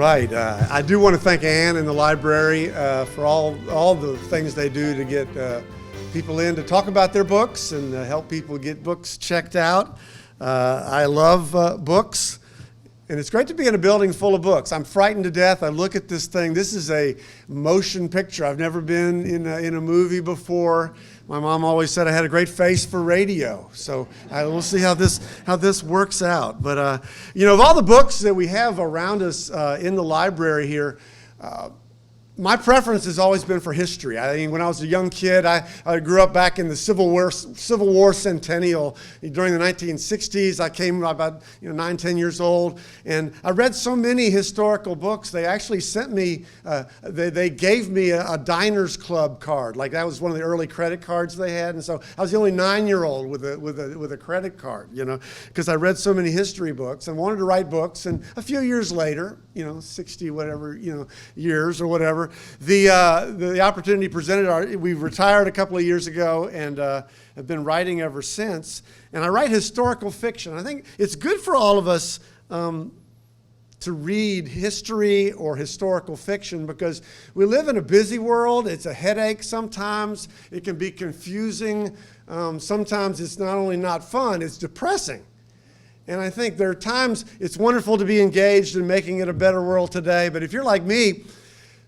right. I do want to thank Ann and the library for all the things they do to get people in to talk about their books and help people get books checked out. I love books, and it's great to be in a building full of books. I'm frightened to death. I look at this thing. This is a motion picture. I've never been in a movie before. My mom always said I had a great face for radio, so we'll see how this works out. But of all the books that we have around us in the library here, my preference has always been for history. I mean, when I was a young kid, I grew up back in the Civil War centennial. During the 1960s, I came about 9, 10 years old, and I read so many historical books. They actually sent me, they gave me a Diners Club card. Like that was one of the early credit cards they had, and so I was the only 9-year-old with a credit card, because I read so many history books and wanted to write books. And a few years later, 60 whatever years or whatever, the opportunity presented. We retired a couple of years ago and have been writing ever since. And I write historical fiction. I think it's good for all of us to read history or historical fiction because we live in a busy world. It's a headache sometimes. It can be confusing. Sometimes it's not only not fun, it's depressing. And I think there are times it's wonderful to be engaged in making it a better world today. But if you're like me,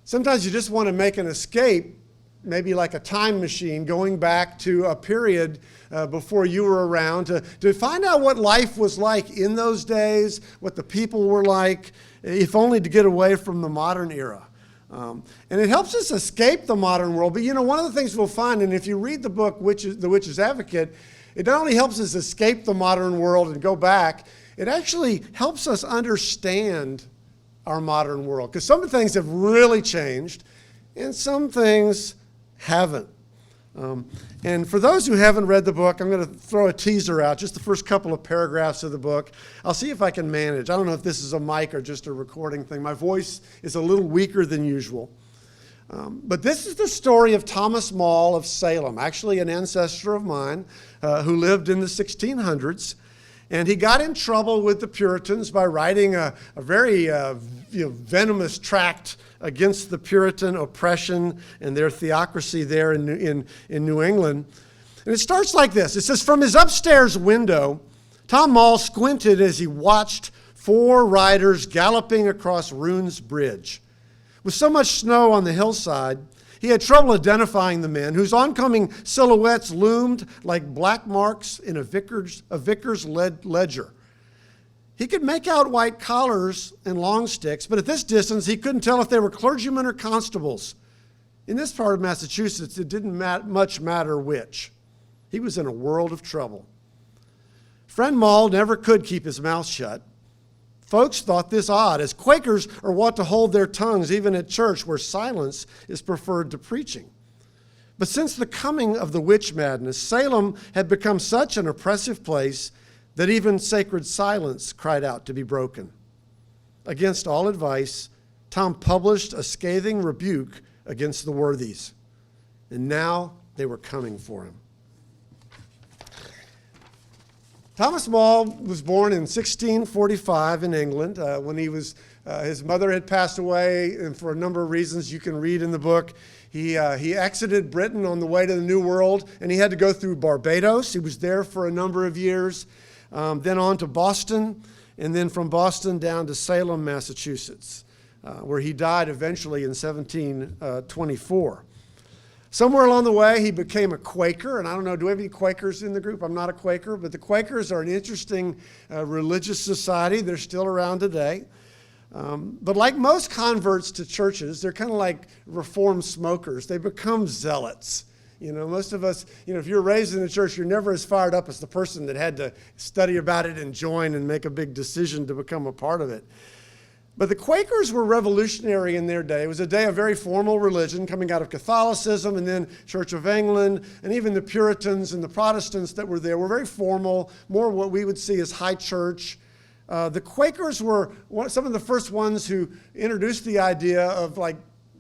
sometimes you just want to make an escape, maybe like a time machine, going back to a period before you were around to find out what life was like in those days, what the people were like, if only to get away from the modern era. And it helps us escape the modern world. But one of the things we'll find, and if you read the book, The Witch's Advocate, it not only helps us escape the modern world and go back, it actually helps us understand our modern world. Because some things have really changed, and some things haven't. And for those who haven't read the book, I'm going to throw a teaser out, just the first couple of paragraphs of the book. I'll see if I can manage. I don't know if this is a mic or just a recording thing. My voice is a little weaker than usual. But this is the story of Thomas Maule of Salem, actually an ancestor of mine who lived in the 1600s. And he got in trouble with the Puritans by writing a very venomous tract against the Puritan oppression and their theocracy there in New England. And it starts like this. It says, from his upstairs window, Tom Maule squinted as he watched 4 riders galloping across Rune's Bridge. With so much snow on the hillside, he had trouble identifying the men, whose oncoming silhouettes loomed like black marks in a vicar's ledger. He could make out white collars and long sticks, but at this distance, he couldn't tell if they were clergymen or constables. In this part of Massachusetts, it didn't much matter which. He was in a world of trouble. Friend Maule never could keep his mouth shut. Folks thought this odd, as Quakers are wont to hold their tongues even at church where silence is preferred to preaching. But since the coming of the witch madness, Salem had become such an oppressive place that even sacred silence cried out to be broken. Against all advice, Tom published a scathing rebuke against the worthies, and now they were coming for him. Thomas Maule was born in 1645 in England when his mother had passed away, and for a number of reasons you can read in the book. He exited Britain on the way to the New World, and he had to go through Barbados. He was there for a number of years, then on to Boston, and then from Boston down to Salem, Massachusetts, where he died eventually in 1724. Somewhere along the way, he became a Quaker, and I don't know, do we have any Quakers in the group? I'm not a Quaker, but the Quakers are an interesting religious society. They're still around today. But like most converts to churches, they're kind of like reformed smokers. They become zealots. Most of us, if you're raised in the church, you're never as fired up as the person that had to study about it and join and make a big decision to become a part of it. But the Quakers were revolutionary in their day. It was a day of very formal religion coming out of Catholicism and then Church of England, and even the Puritans and the Protestants that were there were very formal, more what we would see as high church. The Quakers were some of the first ones who introduced the idea of like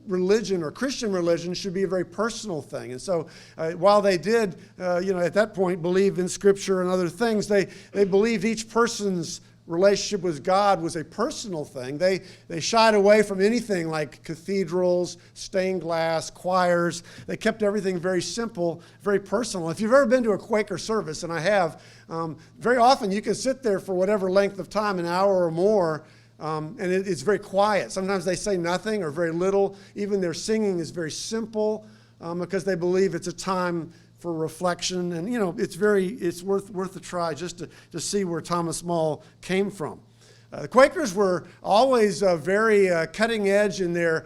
religion or Christian religion should be a very personal thing. And so while they did, at that point believe in Scripture and other things, they believed each person's relationship with God was a personal thing. They shied away from anything like cathedrals, stained glass, choirs. They kept everything very simple, very personal. If you've ever been to a Quaker service, and I have, very often you can sit there for whatever length of time, an hour or more, and it's very quiet. Sometimes they say nothing or very little. Even their singing is very simple because they believe it's a time for reflection, and it's worth a try just to see where Thomas Maule came from. The Quakers were always very cutting edge in their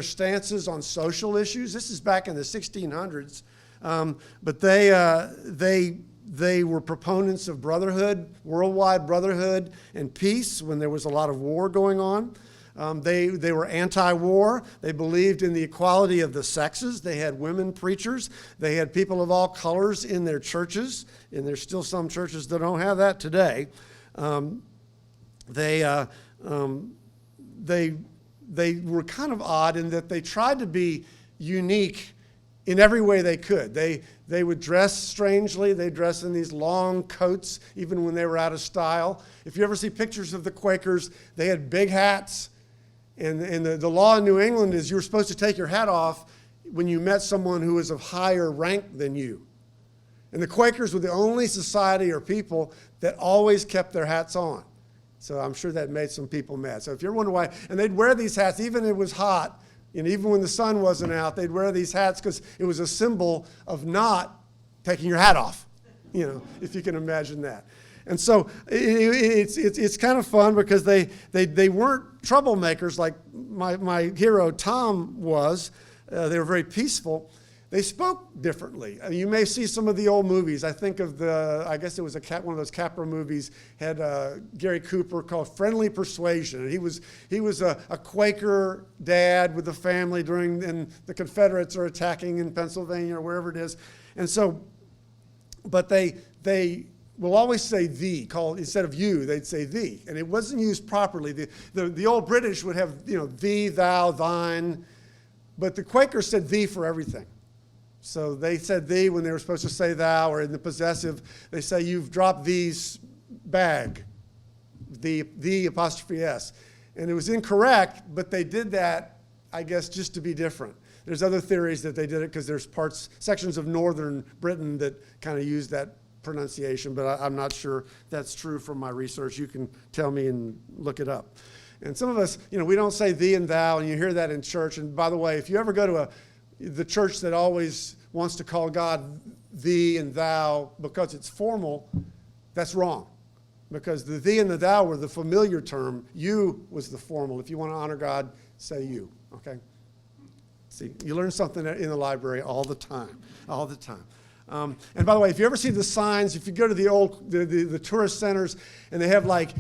stances on social issues. This is back in the 1600s, but they were proponents of brotherhood, worldwide brotherhood, and peace when there was a lot of war going on. They were anti-war. They believed in the equality of the sexes. They had women preachers. They had people of all colors in their churches, and there's still some churches that don't have that today. They were kind of odd in that they tried to be unique in every way they could. They would dress strangely. They dress in these long coats, even when they were out of style. If you ever see pictures of the Quakers, they had big hats. And the law in New England is you were supposed to take your hat off when you met someone who was of higher rank than you. And the Quakers were the only society or people that always kept their hats on. So I'm sure that made some people mad. So if you're wondering why, and they'd wear these hats even if it was hot, and even when the sun wasn't out, they'd wear these hats because it was a symbol of not taking your hat off, if you can imagine that. And so it's kind of fun because they weren't troublemakers like my hero Tom was. They were very peaceful. They spoke differently. You may see some of the old movies. I think of I guess it was one of those Capra movies, had Gary Cooper, called Friendly Persuasion. And he was a Quaker dad with a family and the Confederates are attacking in Pennsylvania or wherever it is. And so, but they will always say thee, instead of you, they'd say thee. And it wasn't used properly. The old British would have, thee, thou, thine. But the Quakers said thee for everything. So they said thee when they were supposed to say thou, or in the possessive, they say you've dropped thee's bag, the apostrophe S. And it was incorrect, but they did that, I guess, just to be different. There's other theories that they did it because there's sections of northern Britain that kind of use that pronunciation, but I'm not sure that's true from my research. You can tell me and look it up. And some of us, we don't say thee and thou, and you hear that in church. And by the way, if you ever go to the church that always wants to call God thee and thou because it's formal, that's wrong. Because the thee and the thou were the familiar term. You was the formal. If you want to honor God, say you, okay? See, you learn something in the library all the time. And by the way, if you ever see the signs, if you go to the tourist centers and they have like,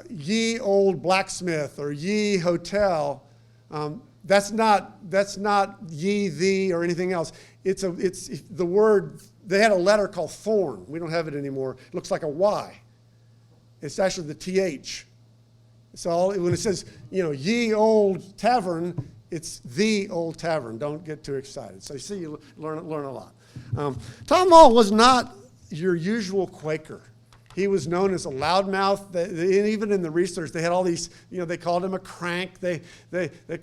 ye old blacksmith or ye hotel, that's not ye, thee, or anything else. It's the word. They had a letter called thorn. We don't have it anymore. It looks like a Y. It's actually the TH. So when it says, ye old tavern, it's the old tavern. Don't get too excited. So you see, you learn a lot. Tom Maule was not your usual Quaker. He was known as a loudmouth. Even in the research, they had all these, they called him a crank. They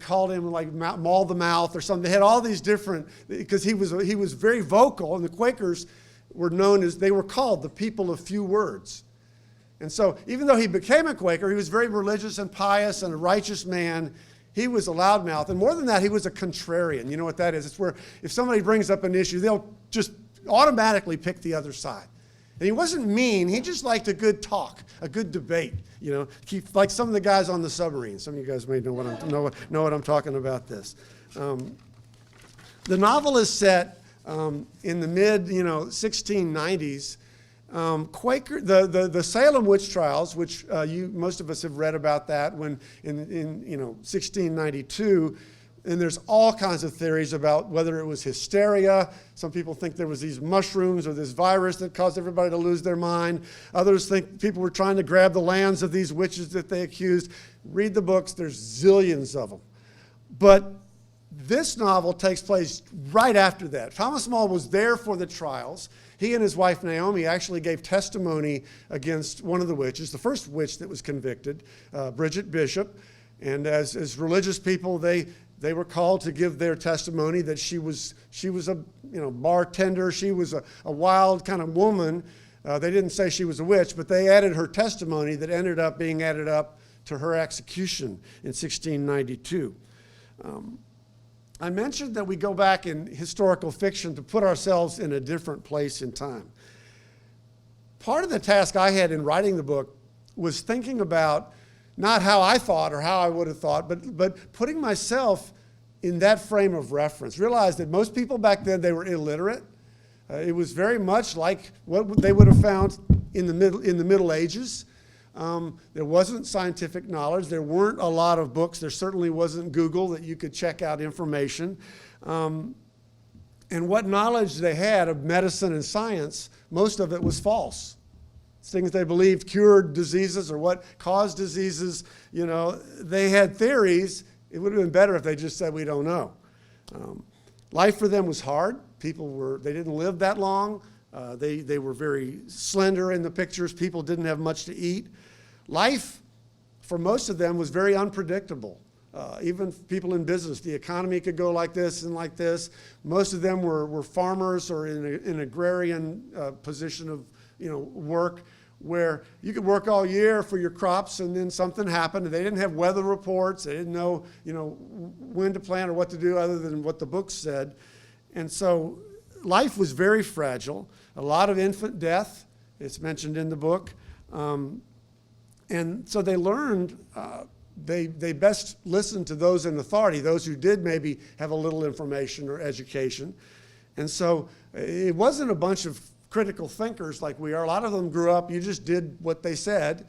called him like Maule the Mouth or something. They had all these different, because he was very vocal, and the Quakers were they were called the people of few words. And so even though he became a Quaker, he was very religious and pious and a righteous man. He was a loudmouth. And more than that, he was a contrarian. You know what that is? It's where if somebody brings up an issue, they'll just automatically pick the other side. And he wasn't mean. He just liked a good talk, a good debate. Like some of the guys on the submarine. Some of you guys may know what I'm talking about. This. The novel is set in the mid 1690s. Quaker, the Salem witch trials, which most of us have read about that when in 1692. And there's all kinds of theories about whether it was hysteria. Some people think there was these mushrooms or this virus that caused everybody to lose their mind. Others think people were trying to grab the lands of these witches that they accused. Read the books. There's zillions of them. But This novel takes place right after that. Thomas Maule was there for the trials. He and his wife Naomi actually gave testimony against one of the witches, the first witch that was convicted, Bridget Bishop. And as religious people, they were called to give their testimony that she was a bartender. She was a wild kind of woman. They didn't say she was a witch, but they added her testimony that ended up being added up to her execution in 1692. I mentioned that we go back in historical fiction to put ourselves in a different place in time. Part of the task I had in writing the book was thinking about not how I thought or how I would have thought, but putting myself in that frame of reference. Realize that most people back then, they were illiterate. It was very much like what they would have found in the Middle Ages. There wasn't scientific knowledge. There weren't a lot of books. There certainly wasn't Google that you could check out information. And what knowledge they had of medicine and science, most of it was false. Things they believed cured diseases or what caused diseases. They had theories. It would have been better if they just said, we don't know. Life for them was hard. They didn't live that long. They were very slender in the pictures. People didn't have much to eat. Life, for most of them, was very unpredictable. Even people in business, the economy could go like this and like this. Most of them were farmers or in an agrarian position of work where you could work all year for your crops and then something happened and they didn't have weather reports. They didn't know when to plant or what to do other than what the books said. And so life was very fragile. A lot of infant death, it's mentioned in the book. And so they learned they best listened to those in authority, those who did maybe have a little information or education. And so it wasn't a bunch of critical thinkers like we are. A lot of them grew up, you just did what they said.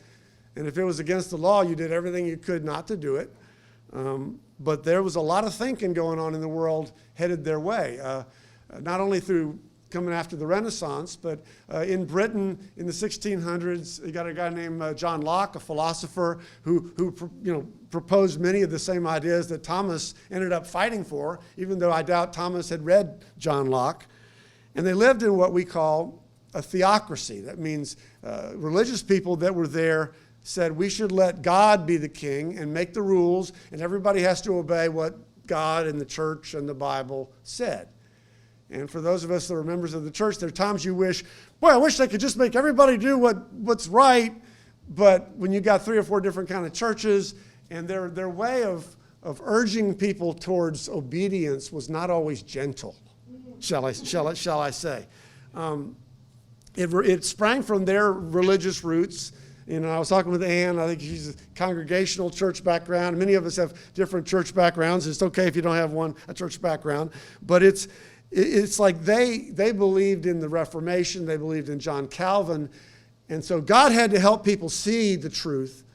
And if it was against the law, you did everything you could not to do it. But there was a lot of thinking going on in the world headed their way, not only through coming after the Renaissance, but in Britain in the 1600s, you got a guy named John Locke, a philosopher who proposed many of the same ideas that Thomas ended up fighting for, even though I doubt Thomas had read John Locke. And they lived in what we call a theocracy. That means religious people that were there said we should let God be the king and make the rules, and everybody has to obey what God and the church and the Bible said. And for those of us that are members of the church, there are times you wish, boy, I wish they could just make everybody do what's right. But when you got 3 or 4 different kind of churches, and their way of urging people towards obedience was not always gentle, shall I say. It sprang from their religious roots. I was talking with Ann. I think she's a Congregational Church background. Many of us have different church backgrounds. It's okay if you don't have a church background. But it's like they believed in the Reformation. They believed in John Calvin. And so God had to help people see the truth.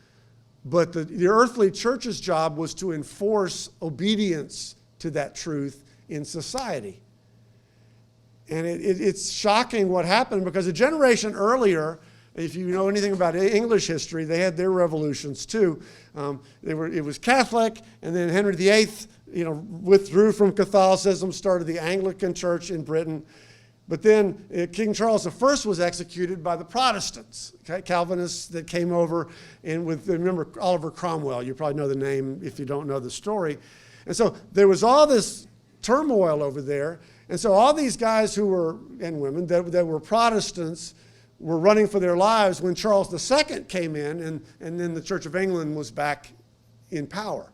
But the earthly church's job was to enforce obedience to that truth in society. And it's shocking what happened, because a generation earlier, if you know anything about English history, they had their revolutions too. It was Catholic, and then Henry VIII, withdrew from Catholicism, started the Anglican Church in Britain. But then King Charles I was executed by the Protestants, Calvinists that came over, and remember Oliver Cromwell. You probably know the name if you don't know the story. And so there was all this turmoil over there. And so all these guys and women that were Protestants were running for their lives when Charles II came in, and then the Church of England was back in power.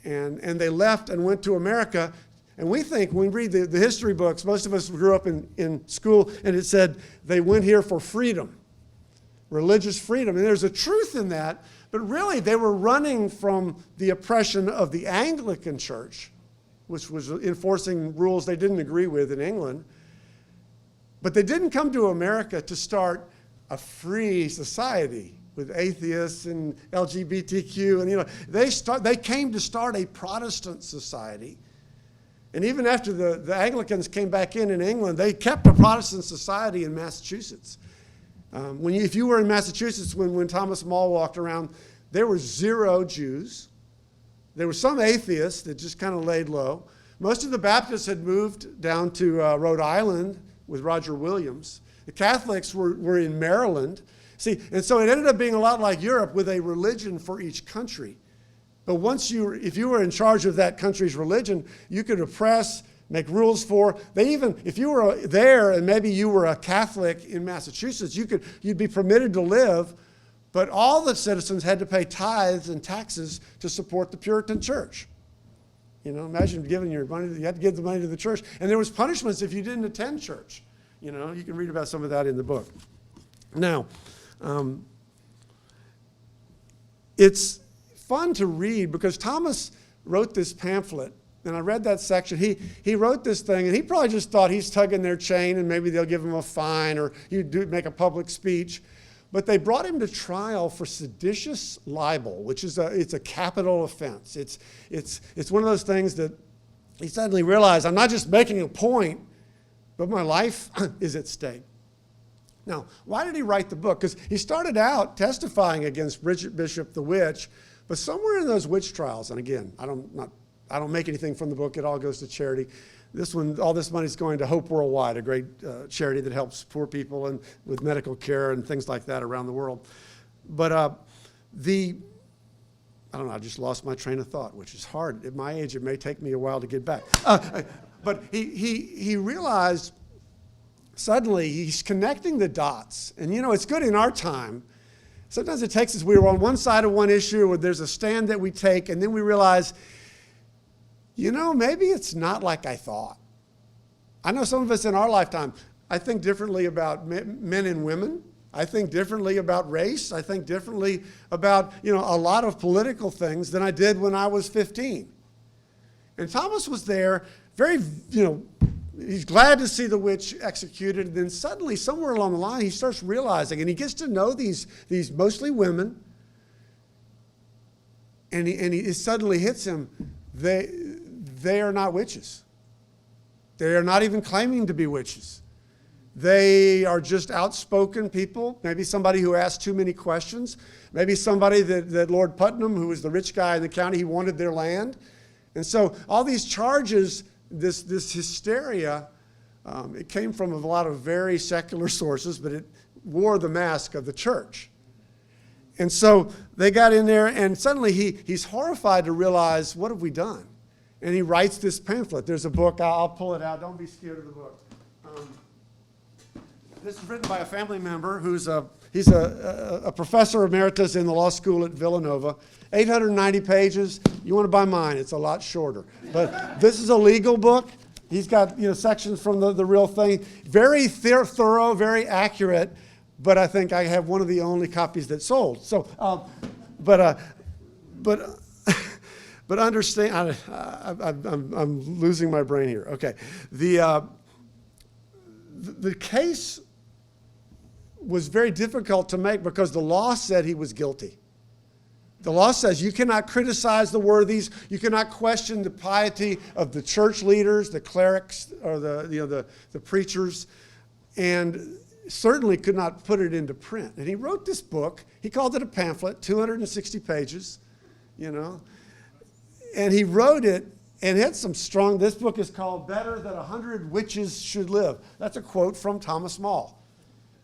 And they left and went to America. And we think, when we read the history books, most of us grew up in school, and it said they went here for freedom, religious freedom. And there's a truth in that, but really they were running from the oppression of the Anglican Church, which was enforcing rules they didn't agree with in England. But they didn't come to America to start a free society with atheists and LGBTQ. And they came to start a Protestant society. And even after the Anglicans came back in England, they kept a Protestant society in Massachusetts. If you were in Massachusetts when Thomas Maule walked around, there were 0 Jews. There were some atheists that just kind of laid low. Most of the Baptists had moved down to Rhode Island with Roger Williams. The Catholics were in Maryland. See, and so it ended up being a lot like Europe with a religion for each country. But if you were in charge of that country's religion, you could oppress, make rules for. If you were there and maybe you were a Catholic in Massachusetts, you'd be permitted to live, but all the citizens had to pay tithes and taxes to support the Puritan church. Imagine giving your money, you had to give the money to the church. And there was punishments if you didn't attend church. You can read about some of that in the book. Now, it's fun to read because Thomas wrote this pamphlet, and I read that section. He wrote this thing, and he probably just thought he's tugging their chain, and maybe they'll give him a fine, or he'd make a public speech. But they brought him to trial for seditious libel, which is it's a capital offense. It's one of those things that he suddenly realized, I'm not just making a point, but my life is at stake. Now, why did he write the book? Because he started out testifying against Bishop the Witch, but somewhere in those witch trials, and again, I don't make anything from the book, it all goes to charity. All this money is going to Hope Worldwide, a great charity that helps poor people and with medical care and things like that around the world. But I don't know, I just lost my train of thought, which is hard. At my age, it may take me a while to get back. But he realized suddenly he's connecting the dots. And it's good in our time. Sometimes it takes us, we're on one side of one issue, or there's a stand that we take, and then we realize, maybe it's not like I thought. I know some of us in our lifetime, I think differently about men and women. I think differently about race. I think differently about, a lot of political things than I did when I was 15. And Thomas was there, very, he's glad to see the witch executed. And then suddenly, somewhere along the line, he starts realizing, and he gets to know these mostly women, and it suddenly hits him, they are not witches. They are not even claiming to be witches. They are just outspoken people, maybe somebody who asked too many questions, maybe somebody that Lord Putnam, who was the rich guy in the county, he wanted their land. And so all these charges, this hysteria, it came from a lot of very secular sources, but it wore the mask of the church. And so they got in there, and suddenly he's horrified to realize, what have we done? And he writes this pamphlet. There's a book. I'll pull it out. Don't be scared of the book. This is written by a family member he's a professor emeritus in the law school at Villanova. 890 pages. You want to buy mine, it's a lot shorter. But this is a legal book. He's got sections from the real thing. Very thorough, very accurate, but I think I have one of the only copies that sold. So, but understand, I'm losing my brain here. Okay, the case was very difficult to make because the law said he was guilty. The law says you cannot criticize the worthies, you cannot question the piety of the church leaders, the clerics, or the preachers, and certainly could not put it into print. And he wrote this book. He called it a pamphlet, 260 pages, and he wrote it. And it had some strong, this book is called Better That 100 Witches Should Live. That's a quote from Thomas Maule.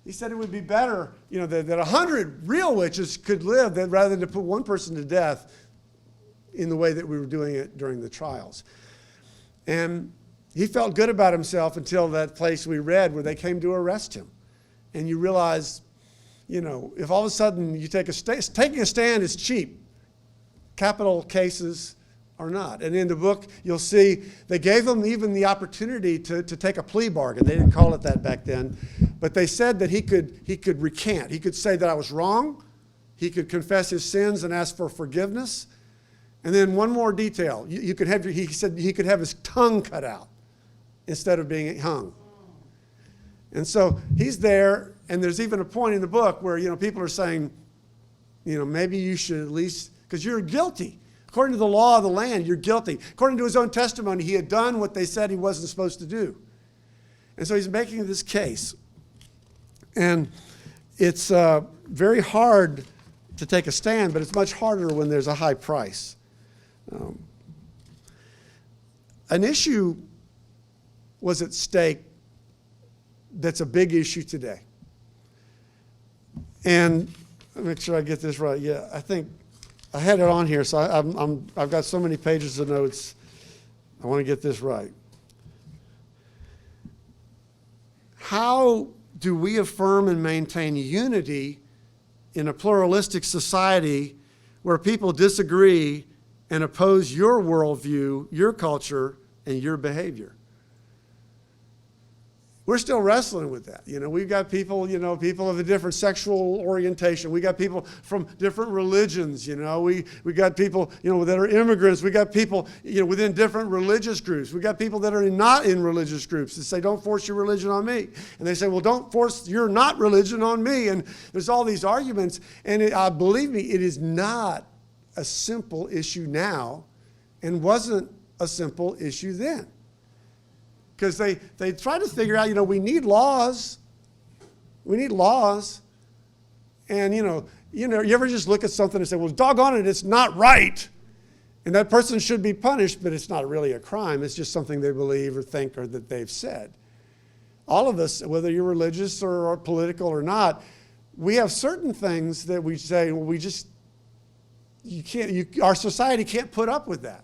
He said it would be better, that 100 real witches could live rather than to put one person to death in the way that we were doing it during the trials. And he felt good about himself until that place we read where they came to arrest him. And you realize, if all of a sudden you take taking a stand is cheap. Capital cases are not. And in the book, you'll see they gave him even the opportunity to take a plea bargain. They didn't call it that back then. But they said that he could recant. He could say that I was wrong. He could confess his sins and ask for forgiveness. And then one more detail. He said he could have his tongue cut out instead of being hung. And so he's there, and there's even a point in the book where, people are saying, maybe you should at least, because you're guilty. According to the law of the land, you're guilty. According to his own testimony, he had done what they said he wasn't supposed to do. And so he's making this case. And it's very hard to take a stand, but it's much harder when there's a high price. An issue was at stake that's a big issue today. And let me make sure I get this right. Yeah, I think I had it on here, so I've got so many pages of notes. I want to get this right. How do we affirm and maintain unity in a pluralistic society where people disagree and oppose your worldview, your culture, and your behavior? We're still wrestling with that. We've got people, people of a different sexual orientation. We got people from different religions, We got people, that are immigrants. We got people, within different religious groups. We got people that are not in religious groups that say, don't force your religion on me. And they say, well, don't force your not religion on me. And there's all these arguments. And believe me, it is not a simple issue now and wasn't a simple issue then. Because they try to figure out, we need laws. We need laws. And, you ever just look at something and say, well, doggone it, it's not right. And that person should be punished, but it's not really a crime. It's just something they believe or think or that they've said. All of us, whether you're religious or political or not, we have certain things that we say, well, our society can't put up with that.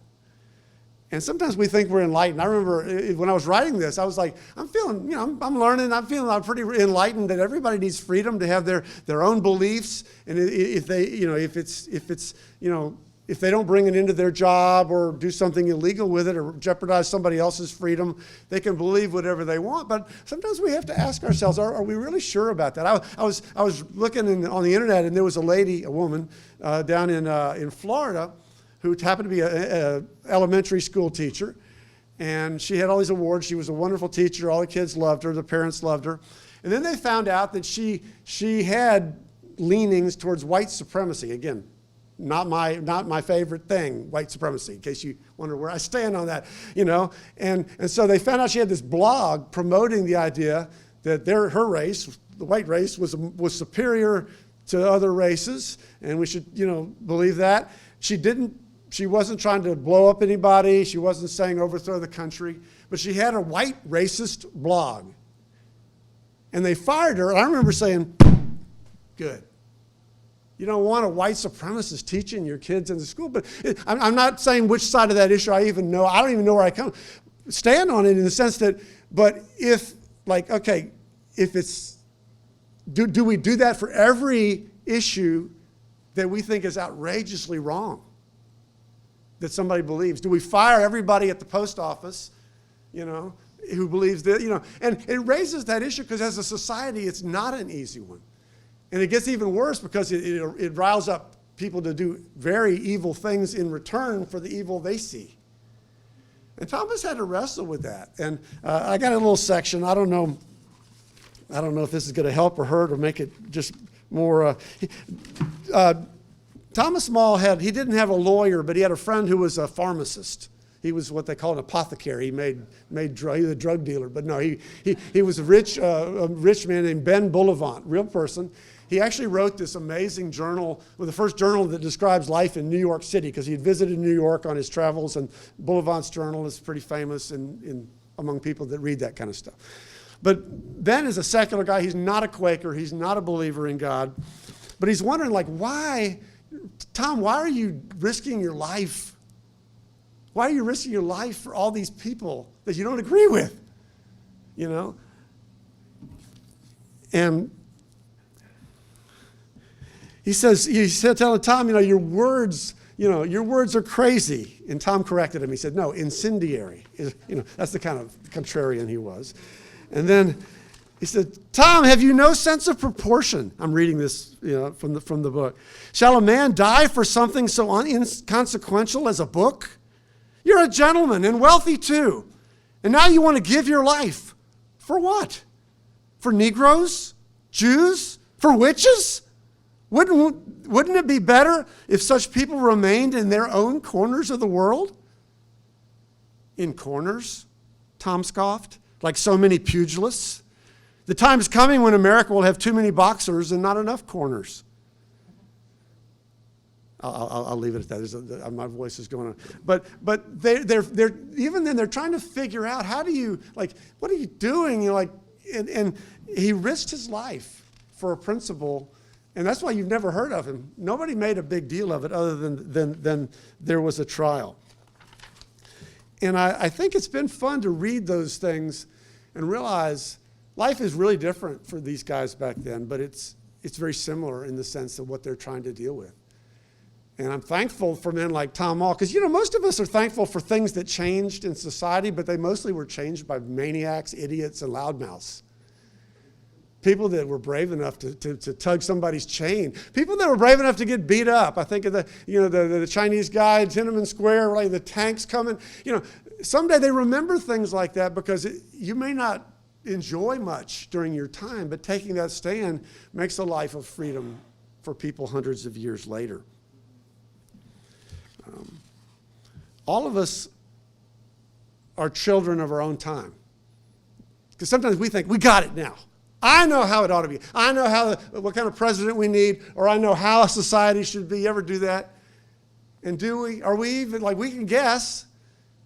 And sometimes we think we're enlightened. I remember when I was writing this, I was like, I'm feeling, I'm learning. I'm feeling I'm pretty enlightened that everybody needs freedom to have their own beliefs. And if they don't bring it into their job or do something illegal with it or jeopardize somebody else's freedom, they can believe whatever they want. But sometimes we have to ask ourselves, are we really sure about that? I was looking on the internet, and there was a woman down in Florida, who happened to be an elementary school teacher. And she had all these awards. She was a wonderful teacher. All the kids loved her. The parents loved her. And then they found out that she had leanings towards white supremacy. Again, not my favorite thing, white supremacy, in case you wonder where I stand on that, And so they found out she had this blog promoting the idea that her race, the white race, was superior to other races, and we should, believe that. She wasn't trying to blow up anybody. She wasn't saying overthrow the country. But she had a white racist blog. And they fired her. And I remember saying, good. You don't want a white supremacist teaching your kids in the school. But I'm not saying which side of that issue I even know. I don't even know where I stand on it in the sense that, but if it's, do we do that for every issue that we think is outrageously wrong? That somebody believes? Do we fire everybody at the post office, who believes that, And it raises that issue because as a society, it's not an easy one. And it gets even worse because it riles up people to do very evil things in return for the evil they see. And Thomas had to wrestle with that. And I got a little section. I don't know if this is going to help or hurt or make it just more... Thomas Maule he didn't have a lawyer, but he had a friend who was a pharmacist. He was what they call an apothecary. He made he was a drug dealer, but no, he was a rich man named Ben Bullivant, real person. He actually wrote this amazing journal, the first journal that describes life in New York City, because he had visited New York on his travels, and Bullivant's journal is pretty famous among people that read that kind of stuff. But Ben is a secular guy. He's not a Quaker. He's not a believer in God. But he's wondering, why... Tom, why are you risking your life? Why are you risking your life for all these people that you don't agree with? And he said, telling Tom, your words are crazy. And Tom corrected him. He said, no, incendiary. That's the kind of contrarian he was. And then he said, Tom, have you no sense of proportion? I'm reading this from the book. Shall a man die for something so inconsequential as a book? You're a gentleman and wealthy too. And now you want to give your life. For what? For Negroes? Jews? For witches? Wouldn't it be better if such people remained in their own corners of the world? In corners? Tom scoffed. Like so many pugilists? The time is coming when America will have too many boxers and not enough corners. I'll leave it at that. My voice is going on. But they're even then they're trying to figure out how do you, like, what are you doing? You know, like, and he risked his life for a principle, and that's why you've never heard of him. Nobody made a big deal of it other than there was a trial. And I think it's been fun to read those things and realize life is really different for these guys back then, but it's very similar in the sense of what they're trying to deal with. And I'm thankful for men like Tom Maule, because, you know, most of us are thankful for things that changed in society, but they mostly were changed by maniacs, idiots, and loudmouths. People that were brave enough to tug somebody's chain. People that were brave enough to get beat up. I think of the Chinese guy, Tiananmen Square, like the tanks coming. You know, someday they remember things like that because you may not enjoy much during your time, but taking that stand makes a life of freedom for people hundreds of years later. All of us are children of our own time. Because sometimes we think, we got it now. I know how it ought to be. I know what kind of president we need, or I know how a society should be. You ever do that? And do we? Are we even, like, we can guess.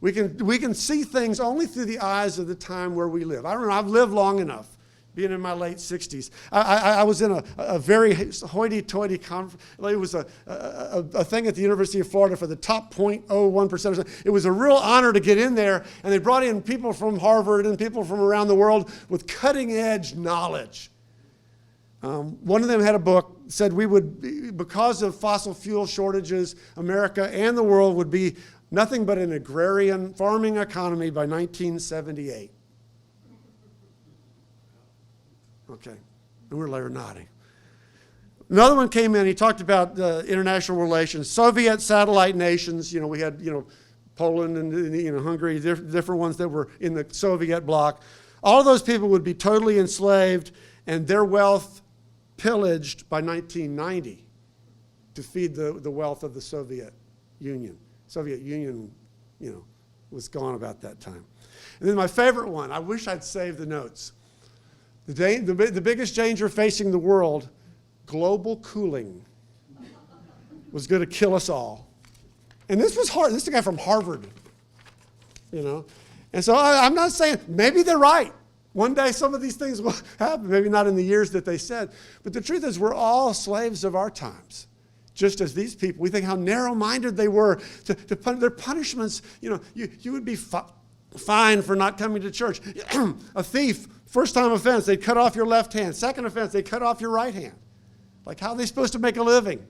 We can see things only through the eyes of the time where we live. I remember I've lived long enough, being in my late 60s. I was in a very hoity-toity conference. It was a thing at the University of Florida for the top 0.01%. It was a real honor to get in there, and they brought in people from Harvard and people from around the world with cutting-edge knowledge. One of them had a book, said we would, because of fossil fuel shortages, America and the world would be nothing but an agrarian farming economy by 1978. Okay, and we're there nodding. Another one came in, he talked about international relations, Soviet satellite nations. You know, we had, Poland and Hungary, different ones that were in the Soviet bloc. All of those people would be totally enslaved and their wealth pillaged by 1990 to feed the wealth of the Soviet Union. Soviet Union, was gone about that time. And then my favorite one, I wish I'd saved the notes. The biggest danger facing the world, global cooling, was going to kill us all. And this was hard. This is a guy from Harvard, And so I'm not saying, maybe they're right. One day some of these things will happen, maybe not in the years that they said. But the truth is we're all slaves of our times. Just as these people, we think how narrow-minded they were to their punishments. You would be fined for not coming to church. A thief, first-time offense, they'd cut off your left hand. Second offense, they'd cut off your right hand. Like, how are they supposed to make a living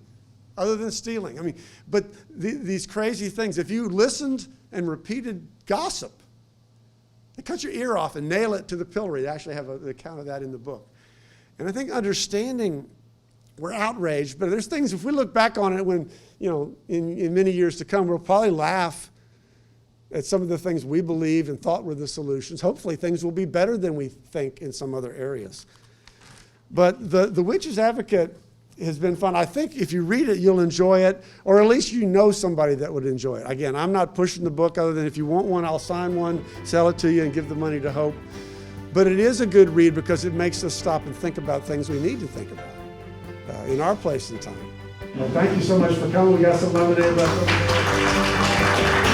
other than stealing? But these crazy things, if you listened and repeated gossip, they cut your ear off and nail it to the pillory. They actually have an account of that in the book. And I think understanding, we're outraged, but there's things, if we look back on it when, in many years to come, we'll probably laugh at some of the things we believed and thought were the solutions. Hopefully things will be better than we think in some other areas. But the Witch's Advocate has been fun. I think if you read it, you'll enjoy it, or at least you know somebody that would enjoy it. Again, I'm not pushing the book other than if you want one, I'll sign one, sell it to you, and give the money to Hope. But it is a good read because it makes us stop and think about things we need to think about in our place and time. Well, thank you so much for coming. We got some lemonade left over there.